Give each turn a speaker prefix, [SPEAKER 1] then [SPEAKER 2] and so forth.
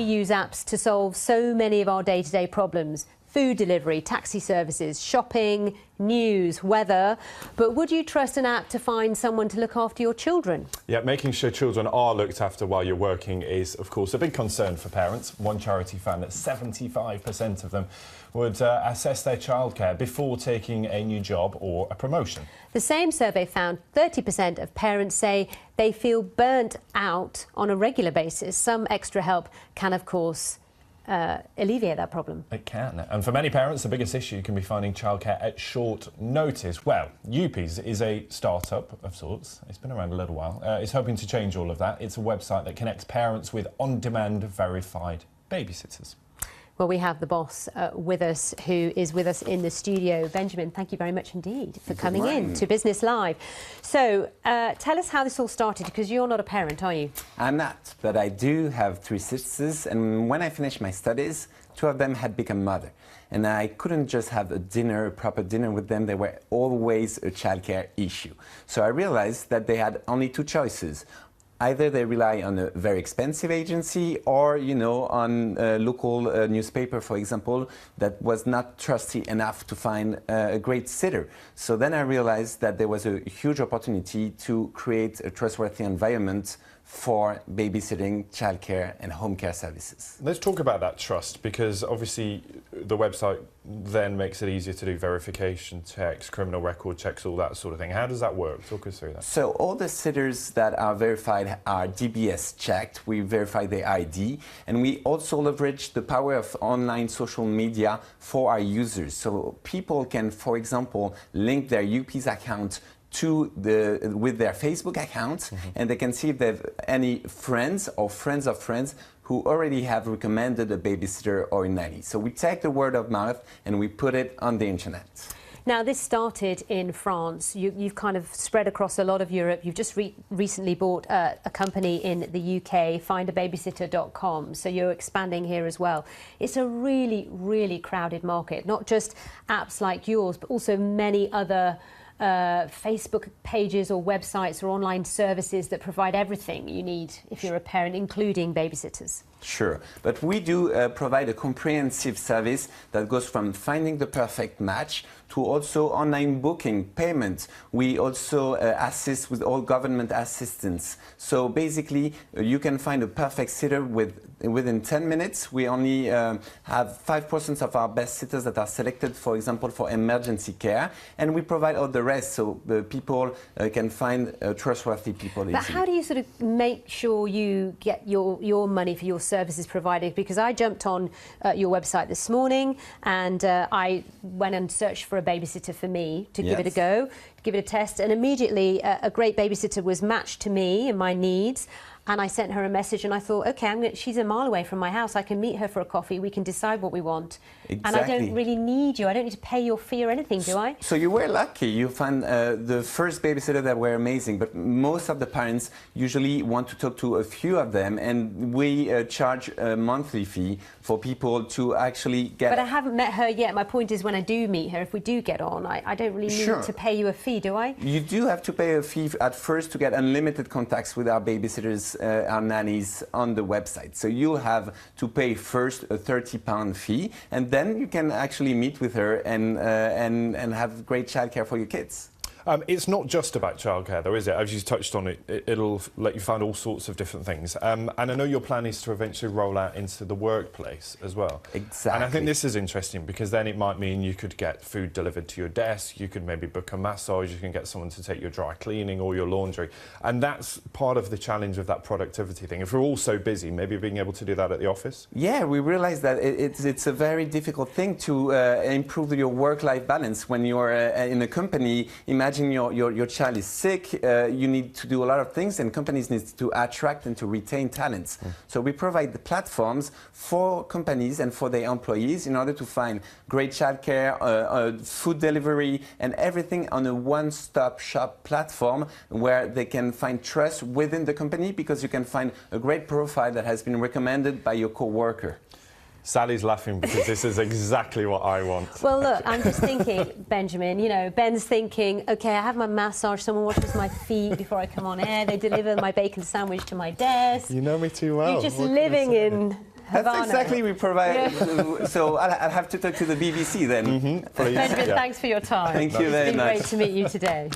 [SPEAKER 1] we use apps to solve so many of our day-to-day problems. Food delivery, taxi services, shopping, news, weather. But would you trust an app to find someone to look after your children?
[SPEAKER 2] Yeah, making sure children are looked after while you're working is, of course, a big concern for parents. One charity found that 75% of them would assess their childcare before taking a new job or a promotion.
[SPEAKER 1] The same survey found 30% of parents say they feel burnt out on a regular basis. Some extra help can, of course, alleviate that problem.
[SPEAKER 2] It can. And for many parents, the biggest issue can be finding childcare at short notice. Well, Yoopies is a start-up of sorts. It's been around a little while. It's hoping to change all of that. It's a website that connects parents with on-demand verified babysitters.
[SPEAKER 1] Well, we have the boss with us, who is with us in the studio. Benjamin, thank you very much indeed for coming in to Business Live. So, tell us how this all started, because you're not a parent, are you?
[SPEAKER 3] I'm not, but I do have 3 sisters, and when I finished my studies, 2 of them had become mother. And I couldn't just have a proper dinner with them. There were always a childcare issue. So I realized that they had only 2 choices. Either they rely on a very expensive agency or, you know, on a local newspaper, for example, that was not trusty enough to find a great sitter. So then I realized that there was a huge opportunity to create a trustworthy environment for babysitting, childcare and home care services.
[SPEAKER 2] Let's talk about that trust, because obviously the website then makes it easier to do verification checks, criminal record checks, all that sort of thing. How does that work? Talk us through that.
[SPEAKER 3] So all the sitters that are verified are DBS checked. We verify their ID, and we also leverage the power of online social media for our users. So people can, for example, link their Yoopies account with their Facebook account, and they can see if they have any friends or friends of friends who already have recommended a babysitter or a nanny. So we take the word of mouth and we put it on the internet.
[SPEAKER 1] Now, this started in France. You've kind of spread across a lot of Europe. You've just recently bought a company in the UK, Findababysitter.com, so you're expanding here as well. It's a really, really crowded market, not just apps like yours, but also many other Facebook pages or websites or online services that provide everything you need if you're a parent, including babysitters.
[SPEAKER 3] Sure, but we do provide a comprehensive service that goes from finding the perfect match to also online booking, payment. We also assist with all government assistance. So basically, you can find a perfect sitter within 10 minutes. We only have 5% of our best sitters that are selected, for example, for emergency care, and we provide all the rest, so people can find trustworthy people easily.
[SPEAKER 1] But how do you sort of make sure you get your money for your services provided? Because I jumped on your website this morning and I went and searched for a babysitter for me to give it a go, give it a test, and immediately a great babysitter was matched to me and my needs. And I sent her a message and I thought, okay, she's a mile away from my house. I can meet her for a coffee. We can decide what we want.
[SPEAKER 3] Exactly.
[SPEAKER 1] And I don't really need you. I don't need to pay your fee or anything, do I?
[SPEAKER 3] So you were lucky. You found the first babysitter that were amazing. But most of the parents usually want to talk to a few of them. And we charge a monthly fee for people to actually get...
[SPEAKER 1] But I haven't met her yet. My point is, when I do meet her, if we do get on, I don't really need to pay you a fee, do I? You
[SPEAKER 3] do have to pay a fee at first to get unlimited contacts with our babysitters, our nannies on the website. So you'll have to pay first a £30 fee, and then you can actually meet with her and have great childcare for your kids.
[SPEAKER 2] It's not just about childcare, though, is it? As you touched on it, it'll let you find all sorts of different things. And I know your plan is to eventually roll out into the workplace as well.
[SPEAKER 3] Exactly.
[SPEAKER 2] And I think this is interesting, because then it might mean you could get food delivered to your desk, you could maybe book a massage, you can get someone to take your dry cleaning or your laundry. And that's part of the challenge of that productivity thing. If we're all so busy, maybe being able to do that at the office?
[SPEAKER 3] Yeah, we realize that it's a very difficult thing to improve your work-life balance when you're in a company. Imagine your child is sick, you need to do a lot of things, and companies need to attract and to retain talents. So we provide the platforms for companies and for their employees in order to find great childcare, food delivery, and everything on a one-stop shop platform where they can find trust within the company, because you can find a great profile that has been recommended by your co-worker.
[SPEAKER 2] Sally's laughing because this is exactly what I want.
[SPEAKER 1] Well, look, I'm just thinking, Benjamin, you know, Ben's thinking, OK, I have my massage, someone washes my feet before I come on air, they deliver my bacon sandwich to my desk.
[SPEAKER 2] You know me too well.
[SPEAKER 1] You're just living in
[SPEAKER 3] That's exactly we provide. So I'll have to talk to the BBC then.
[SPEAKER 2] Please.
[SPEAKER 1] Benjamin,
[SPEAKER 2] Yeah.
[SPEAKER 1] thanks for your time.
[SPEAKER 3] Thank you very
[SPEAKER 1] It's been
[SPEAKER 3] much.
[SPEAKER 1] great to meet you today.